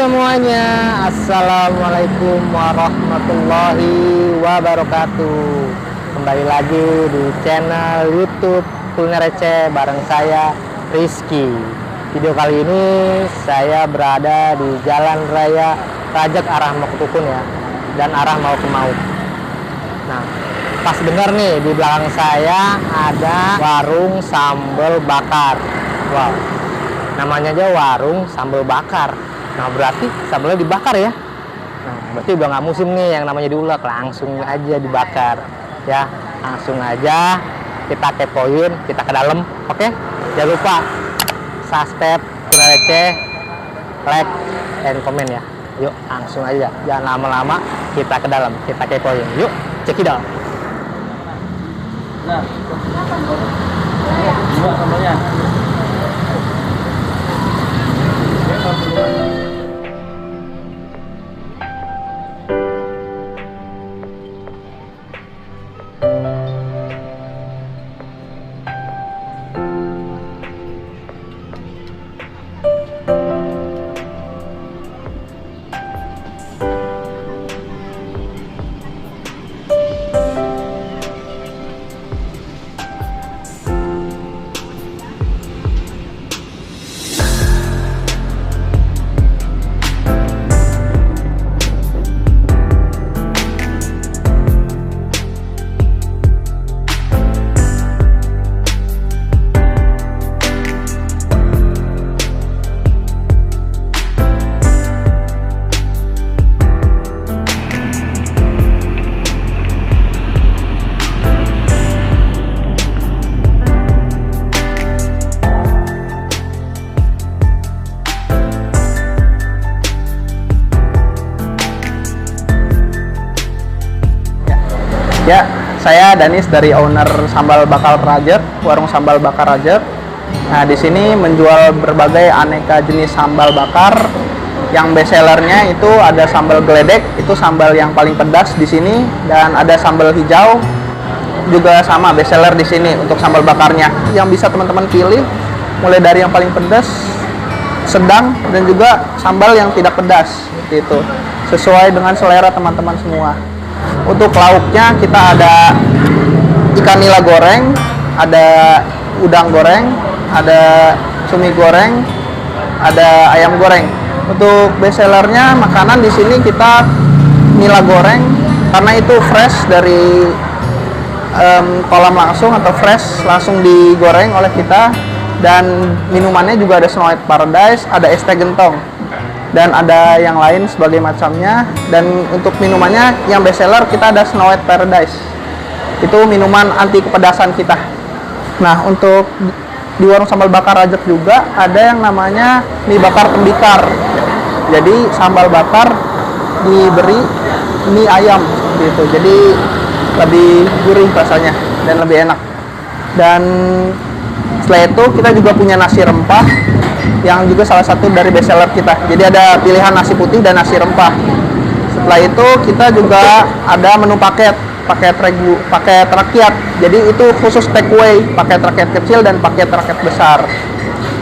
semuanya, assalamualaikum warahmatullahi wabarakatuh. Kembali lagi di channel YouTube Kuliner Receh bareng saya Rizky. Video kali ini saya berada di Jalan Raya Rajak arah mau ke Tukun ya, dan arah mau ke Mau. Nah, pas dengar nih di belakang saya ada warung sambal bakar. Wow, namanya aja warung sambal bakar. Nah, berarti sambalnya dibakar ya. Nah, berarti udah nggak musim nih yang namanya diulek, langsung aja dibakar. Ya, langsung aja kita kepoin, kita ke dalam. Oke? Jangan lupa subscribe, Kuliner Receh, like, and comment ya. Yuk, langsung aja. Jangan lama-lama, kita ke dalam, kita kepoin. Yuk, cekidot. Nah, dua sambalnya. Ya, saya Danis dari owner Sambal Bakar Rajak, warung Sambal Bakar Rajak. Nah, di sini menjual berbagai aneka jenis sambal bakar. Yang best sellernya itu ada sambal geledek, itu sambal yang paling pedas di sini, dan ada sambal hijau juga sama best seller di sini untuk sambal bakarnya. Yang bisa teman-teman pilih mulai dari yang paling pedas, sedang, dan juga sambal yang tidak pedas gitu. Sesuai dengan selera teman-teman semua. Untuk lauknya kita ada ikan nila goreng, ada udang goreng, ada cumi goreng, ada ayam goreng. Untuk best sellernya makanan di sini kita nila goreng karena itu fresh dari kolam langsung atau fresh langsung digoreng oleh kita, dan minumannya juga ada Snow White Paradise, ada es teh gentong, dan ada yang lain sebagai macamnya. Dan untuk minumannya yang best seller kita ada Snow White Paradise, itu minuman anti kepedasan kita. Nah, untuk di warung sambal bakar Rajak juga ada yang namanya mie bakar tembikar. Jadi sambal bakar diberi mie ayam gitu, jadi lebih gurih rasanya dan lebih enak. Dan setelah itu kita juga punya nasi rempah yang juga salah satu dari best seller kita. Jadi ada pilihan nasi putih dan nasi rempah. Setelah itu kita juga ada menu paket rakyat. Jadi itu khusus take away, paket rakyat kecil dan paket rakyat besar.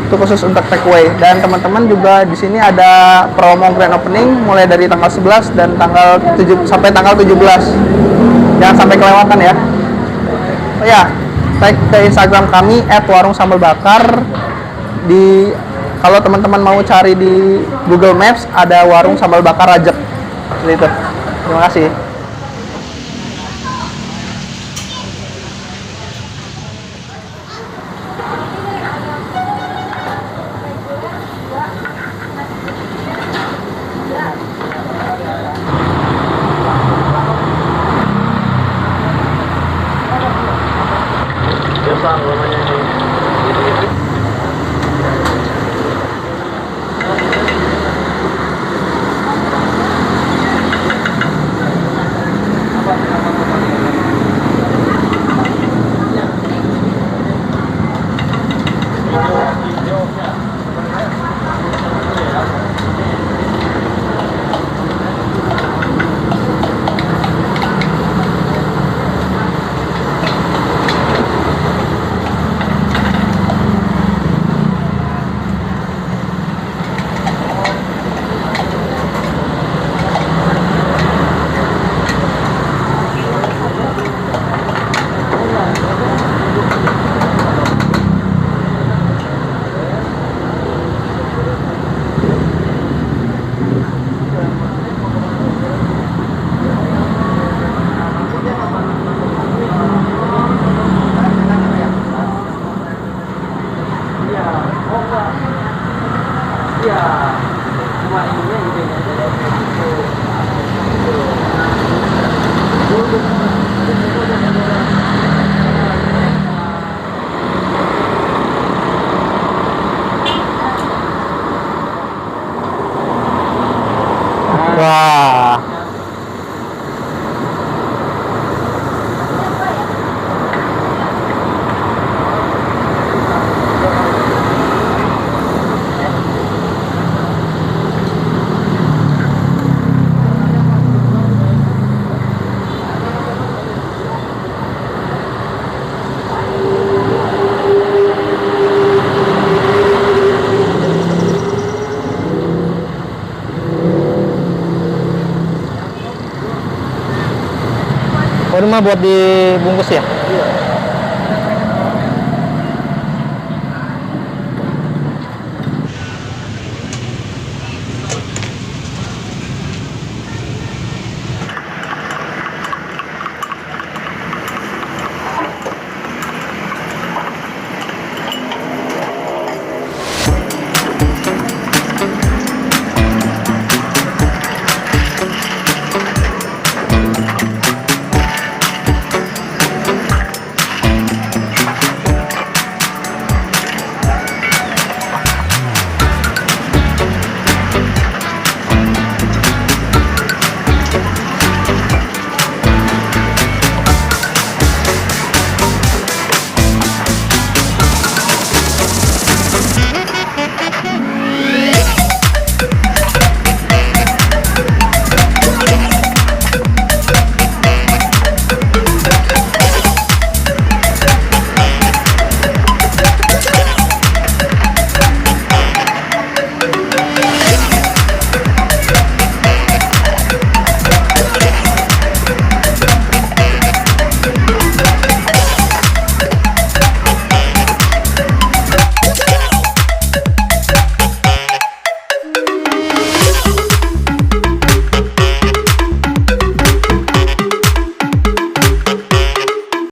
Itu khusus untuk take away. Dan teman-teman juga di sini ada promo grand opening mulai dari tanggal 11 dan tanggal 7 sampai tanggal 17. Jangan sampai kelewatan ya. Oh ya, tag ke Instagram kami @warungsambalbakar. Kalau teman-teman mau cari di Google Maps ada warung sambal bakar Rajak. Gitu. Terima kasih. Wah. Oh, ini mah buat dibungkus ya? Iya.